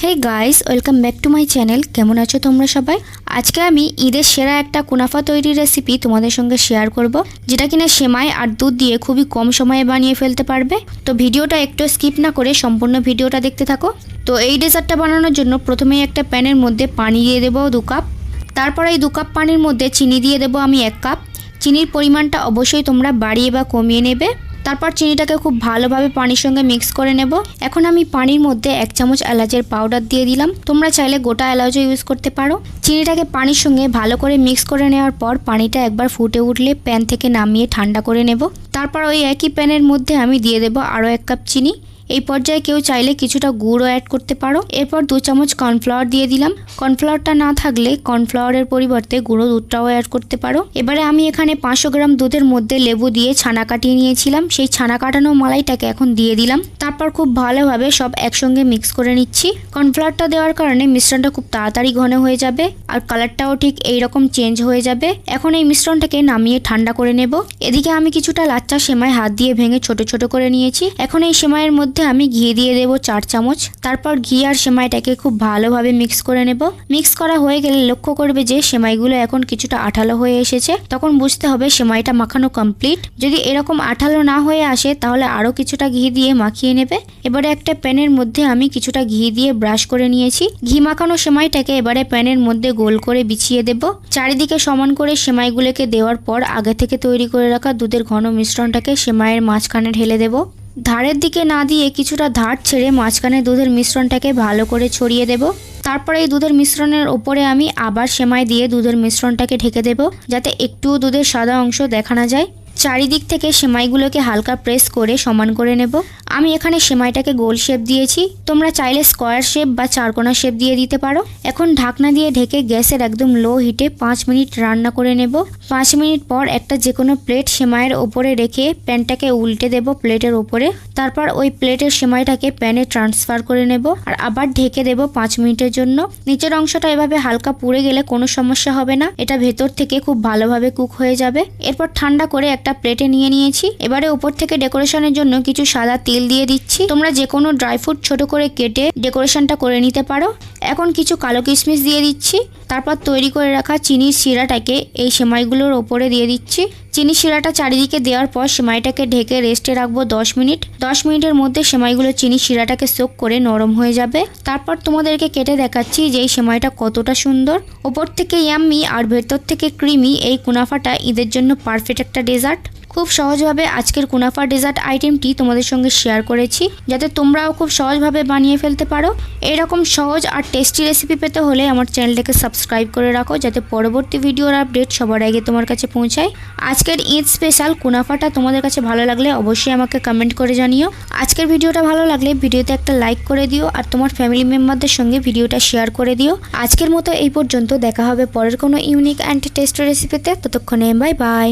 Hey guys welcome back to my channel. केमन आछो तोमरा सबाई। आज के आमी ईदेर सेरा एक कुनाफा तैरी रेसिपि तुम्हादेर संगे शेयर करब, जेटा किना सेमाई और दूध दिए खूबी कम समय बानिये फेलते पारबे। तो भिडियोटा एकटू स्किप ना करे सम्पूर्ण भिडियोटा देखते थाको। तो এই ডেজার্টটা বানানোর জন্য প্রথমে একটা প্যানের মধ্যে পানি দিয়ে দেব 2 কাপ। তারপর এই 2 কাপ পানির মধ্যে চিনি দিয়ে দেব আমি 1 কাপ। চিনির পরিমাণটা অবশ্যই তোমরা বাড়িয়ে বা কমিয়ে নেবে। তারপর চিনিটাকে খুব ভালোভাবে পানির সঙ্গে মিক্স করে নেব। এখন আমি পানির মধ্যে 1 চামচ এলাচের পাউডার দিয়ে দিলাম। তোমরা চাইলে গোটা এলাচও ইউজ করতে পারো। চিনিটাকে পানির সঙ্গে ভালো করে মিক্স করে নেওয়ার পর পানিটা একবার ফুটে উঠলে প্যান থেকে নামিয়ে ঠান্ডা করে নেব। তারপর ওই একই প্যানের মধ্যে আমি দিয়ে দেব আরও 1 কাপ চিনি। এই পর্যায়ে কেউ চাইলে কিছুটা গুড়ও অ্যাড করতে পারো। এরপর 2 চামচ কর্নফ্লাওয়ার দিয়ে দিলাম। কর্নফ্লাওয়ারটা না থাকলে কর্নফ্লাওয়ারের পরিবর্তে গুঁড়ো দুধটাও অ্যাড করতে পারো। এবারে আমি এখানে 500 গ্রাম দুধের মধ্যে লেবু দিয়ে ছানা কাটিয়ে নিয়েছিলাম। সেই ছানা কাটানো মালাইটাকে এখন দিয়ে দিলাম। তারপর খুব ভালোভাবে সব একসঙ্গে মিক্স করে নিচ্ছি। কর্নফ্লাওয়ারটা দেওয়ার কারণে মিশ্রণটা খুব তাড়াতাড়ি ঘন হয়ে যাবে আর কালারটাও ঠিক এইরকম চেঞ্জ হয়ে যাবে। এখন এই মিশ্রণটাকে নামিয়ে ঠান্ডা করে নেব। এদিকে আমি কিছুটা লাচ্চা সেমাই হাত দিয়ে ভেঙে ছোট ছোট করে নিয়েছি। এখন এই সেমাইয়ের মধ্যে আমি ঘি দিয়ে দেব 4 চামচ। তারপর ঘি আর সেমাইটাকে খুব ভালোভাবে মিক্স করে নেব। মিক্স করা হয়ে গেলে লক্ষ্য করবে যে সেমাইগুলো এখন কিছুটা আঠালো হয়ে এসেছে। তখন বুঝতে হবে সেমাইটা মাখানো কমপ্লিট। যদি এরকম আঠালো না হয়ে আসে তাহলে আরও কিছুটা ঘি দিয়ে মাখিয়ে নেবে। এবারে একটা প্যানের মধ্যে আমি কিছুটা ঘি দিয়ে ব্রাশ করে নিয়েছি। ঘি মাখানো সেমাইটাকে এবারে প্যানের মধ্যে গোল করে বিছিয়ে দেব। চারিদিকে সমান করে সেমাইগুলোকে দেওয়ার পর আগে থেকে তৈরি করে রাখা দুধের ঘন মিশ্রণটাকে সেমাইয়ের মাঝখানে ঢেলে দেব। ধারের দিকে না দিয়ে কিছুটা ধার ছেড়ে মাঝখানে দুধের মিশ্রণটাকে ভালো করে ছড়িয়ে দেব। তারপরে এই দুধের মিশ্রণের ওপরে আমি আবার সেমাই দিয়ে দুধের মিশ্রণটাকে ঢেকে দেব, যাতে একটুও দুধের সাদা অংশ দেখা না যায়। চারিদিক থেকে সেমাইগুলোকে হালকা প্রেস করে সমান করে নেব। আমি এখানে সেমাইটাকে গোল শেপ দিয়েছি। তোমরা চাইলে স্কোয়ার শেপ বা চারকোনা শেপ দিয়ে দিতে পারো। এখন ঢাকনা দিয়ে ঢেকে গ্যাসের একদম লো হিটে 5 মিনিট রান্না করে নেব। 5 মিনিট পর একটা যে কোনো প্লেট সেমাইয়ের ওপরে রেখে প্যানটাকে উল্টে দেব প্লেটের ওপরে। তারপর ওই প্লেটের সেমাইটাকে প্যানে ট্রান্সফার করে নেব আর আবার ঢেকে দেব 5 মিনিটের জন্য। নিচের অংশটা এভাবে হালকা পুড়ে গেলে কোনো সমস্যা হবে না, এটা ভেতর থেকে খুব ভালোভাবে কুক হয়ে যাবে। এরপর ঠান্ডা করে একটা প্লেটে নিয়ে নিয়েছি। এবারে উপর থেকে ডেকোরেশনের জন্য কিছু সাদা তিল দিয়ে দিচ্ছি। তোমরা যে কোনো ড্রাই ফ্রুট ছোট করে কেটে ডেকোরেশনটা করে নিতে পারো। এখন কিছু কালো কিশমিশ দিয়ে দিচ্ছি। তারপর তৈরি করে রাখা চিনির শিরাটাকে এই সেমাইগুলোর ওপরে দিয়ে দিচ্ছি। চিনি শিরাটা চারিদিকে দেওয়ার পর সেমাইটাকে ঢেকে রেস্টে রাখবো 10 মিনিট। 10 মিনিটের মধ্যে সেমাইগুলো চিনি শিরাটাকে সোক করে নরম হয়ে যাবে। তারপর তোমাদেরকে কেটে দেখাচ্ছি যে এই সেমাইটা কতটা সুন্দর। ওপর থেকে ইয়াম্মি আর ভেতর থেকে ক্রিমি এই কুনাফাটা ঈদের জন্য পারফেক্ট একটা ডেজার্ট। খুব সহজভাবে আজকের কুনাফা ডেজার্ট আইটেমটি তোমাদের সঙ্গে শেয়ার করেছি, যাতে তোমরাও খুব সহজভাবে বানিয়ে ফেলতে পারো। এরকম সহজ আর টেস্টি রেসিপি পেতে হলে আমার চ্যানেলটাকে সাবস্ক্রাইব করে রাখো, যাতে পরবর্তী ভিডিওর আপডেট সবার আগে তোমার কাছে পৌঁছায়। আজকের ঈদ স্পেশাল কুনাফাটা তোমাদের কাছে ভালো লাগলে অবশ্যই আমাকে কমেন্ট করে জানিও। আজকের ভিডিওটা ভালো লাগলে ভিডিওতে একটা লাইক করে দিও আর তোমার ফ্যামিলি মেম্বারদের সঙ্গে ভিডিওটা শেয়ার করে দিও। আজকের মতো এই পর্যন্ত, দেখা হবে পরের কোনো ইউনিক অ্যান্ড টেস্টি রেসিপিতে। ততক্ষণে বাই বাই।